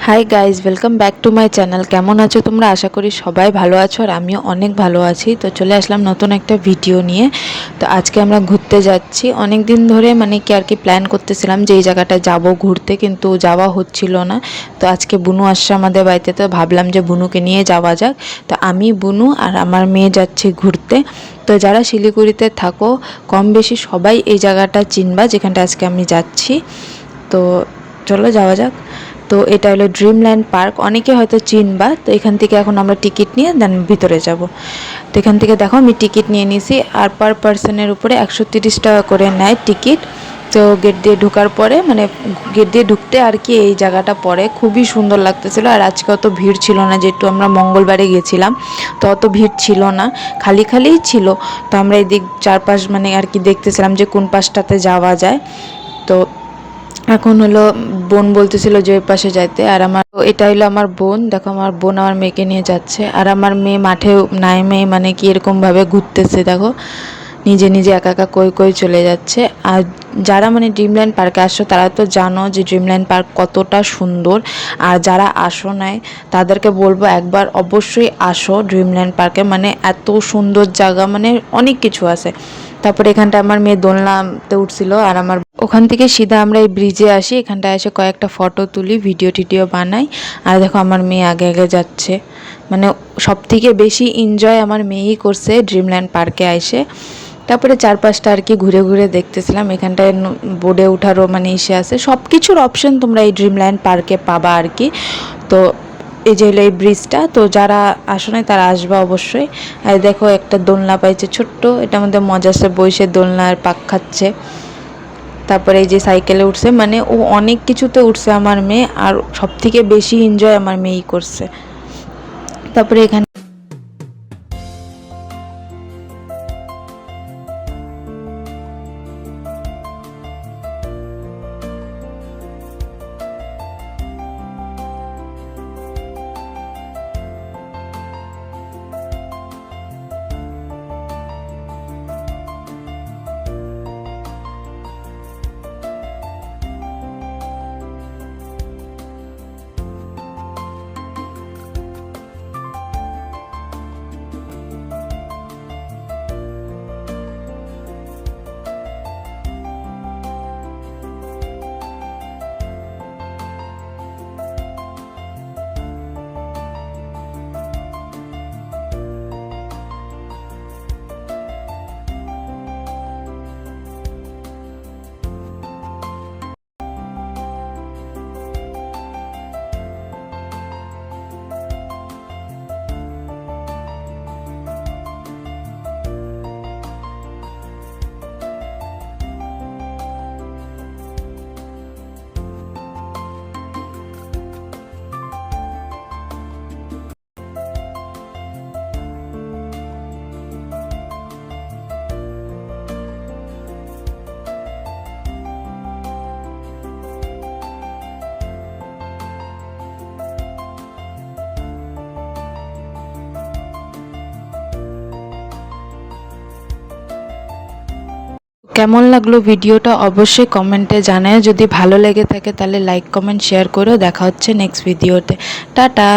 Hi guys, welcome back to my channel. কেমন আছো তোমরা? আশা করি সবাই ভালো আছো আর আমিও অনেক ভালো আছি। তো চলে আসলাম নতুন একটা ভিডিও নিয়ে। তো আজকে আমরা ঘুরতে যাচ্ছি। অনেক দিন ধরে আর কি প্ল্যান করতেছিলাম যে এই জায়গাটা যাব ঘুরতে, কিন্তু যাওয়া হচ্ছিল না। তো আজকে বুনু আসছে আমাদের বাড়িতে, তো ভাবলাম যে বুনুকে নিয়ে যাওয়া যাক। তো আমি, বুনু আর আমার মেয়ে যাচ্ছি ঘুরতে। তো যারা শিলিগুড়িতে থাকো কম বেশি সবাই এই জায়গাটা চিনবা যেখানটা আজকে আমি যাচ্ছি। তো চলো যাওয়া যাক। তো এটা হলো ড্রিমল্যান্ড পার্ক, অনেকে হয়তো চিনবা। তো এখান থেকে এখন আমরা টিকিট নিয়ে দেন ভিতরে যাব। তো এখান থেকে দেখো আমি টিকিট নিয়ে নিয়েছি, আর পার পার্সনের উপরে 130 টাকা করে নেয় টিকিট। তো গেট দিয়ে ঢোকার পরে গেট দিয়ে ঢুকতে আর কি এই জায়গাটা পড়ে, খুবই সুন্দর লাগতেছিল। আর আজকে অত ভিড় ছিল না, যেহেতু আমরা মঙ্গলবারে গেছিলাম, তো অত ভিড় ছিল না, খালি খালিই ছিল। তো আমরা এদিক চারপাশ আর কি দেখতেছিলাম যে কোন পাশটাতে যাওয়া যায়। তো এখন হলো বোন বলতেছিল যে ওই পাশে যাইতে, আর এটা হলো আমার বোন। দেখো আমার বোন আমার মেয়েকে নিয়ে যাচ্ছে, আর আমার মেয়ে মাঠে নামে কি এরকমভাবে ঘুরতেছে। দেখো নিজে নিজে একা একা কই কই চলে যাচ্ছে। আর যারা ড্রিমল্যান্ড পার্কে আসো তারা তো জানো যে ড্রিমল্যান্ড পার্ক কতটা সুন্দর। আর যারা আসো নাই তাদেরকে বলবো একবার অবশ্যই আসো ড্রিমল্যান্ড পার্কে। এত সুন্দর জায়গা, অনেক কিছু আছে। তারপরে এখানটা আমার মেয়ে দোলনাতে উঠছিল, আর ওখান থেকে সিধা আমরা এই ব্রিজে আসি, এখানটায় এসে কয়েকটা ফটো তুলি, ভিডিও টিডিও বানাই। আর দেখো আমার মেয়ে আগে আগে যাচ্ছে। সব থেকে বেশি এনজয় আমার মেয়েই করছে ড্রিমল্যান্ড পার্কে এসে। তারপরে চারপাশটা আর কি ঘুরে ঘুরে দেখতেছিলাম। এখানটায় বোর্ডে ওঠারও ইসে আছে, সব কিছুর অপশন তোমরা এই ড্রিমল্যান্ড পার্কে পাবা আর কি। তো এই যে হলো এই ব্রিজটা, তো যারা আসো নাই তারা আসবা অবশ্যই। আর দেখো একটা দোলনা পাইছে ছোট্ট, এটার মধ্যে মজাসে বসে দোলনার পাক খাচ্ছে। তারপরে এই যে সাইকেলে উঠছে, ও অনেক কিছুতে উঠছে আমার মেয়ে, আর সব থেকে বেশি এনজয় আমার মেয়েই করছে। তারপরে এখানে কেমন লাগলো ভিডিওটা অবশ্যই কমেন্টে জানায়। যদি ভালো লেগে থাকে তাহলে লাইক কমেন্ট শেয়ার করো। দেখা হচ্ছে নেক্সট ভিডিওতে। টাটা।